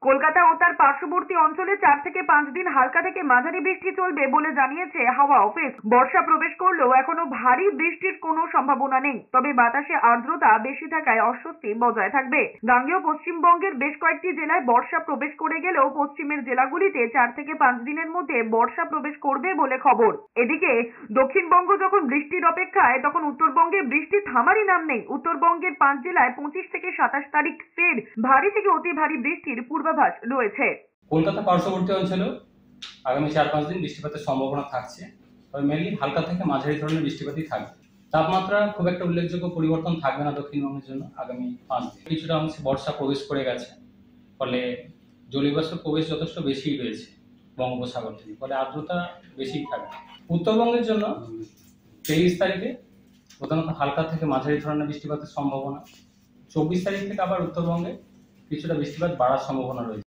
কলকাতা ও তার পার্শ্ববর্তী অঞ্চলে 4 থেকে 5 দিন হালকা থেকে মাঝারি বৃষ্টি চলবে বলে জানিয়েছে হাওয়া অফিস। বর্ষা প্রবেশ করলেও এখনো ভারী বৃষ্টির কোনো সম্ভাবনা নেই, তবে বাতাসে আর্দ্রতা বেশি থাকায় অস্বস্তি বজায় থাকবে। গাঙ্গেয় পশ্চিমবঙ্গের বেশ কয়েকটি জেলায় বর্ষা প্রবেশ করে গেলেও পশ্চিমের জেলাগুলিতে 4 থেকে 5 দিনের মধ্যে বর্ষা প্রবেশ করবে বলে খবর। এদিকে দক্ষিণবঙ্গ যখন বৃষ্টির অপেক্ষায়, তখন উত্তরবঙ্গে বৃষ্টি থামারই নাম নেই। উত্তরবঙ্গের 5 জেলায় 25 থেকে 27 তারিখ ফের ভারী থেকে অতি ভারী বৃষ্টির পূর্বাভাস রয়েছে। কলকাতা পার্শ্ববর্তী অঞ্চলে আগামী 4-5 দিন বৃষ্টিপাতের সম্ভাবনা থাকছে, তবে মেনলি হালকা থেকে মাঝারি ধরনের বৃষ্টিপাতই থাকবে। তাপমাত্রা খুব একটা উল্লেখযোগ্য পরিবর্তন থাকবে না দক্ষিণবঙ্গের জন্য আগামী 5 দিন। কিছুটা অংশে বর্ষা প্রবেশ করে গেছে, ফলে জলীয় বাষ্পের প্রবেশ যথেষ্ট বেশি রয়েছে বঙ্গোপসাগর থেকে, ফলে আর্দ্রতা বেশি থাকবে। উত্তরবঙ্গের জন্য 23 তারিখে প্রধানত হালকা থেকে মাঝারি ধরনের বৃষ্টিপাতের সম্ভাবনা। 24 তারিখ থেকে আবার উত্তরবঙ্গে কিছুটা বৃষ্টিপাত বাড়ার সম্ভাবনা রয়েছে।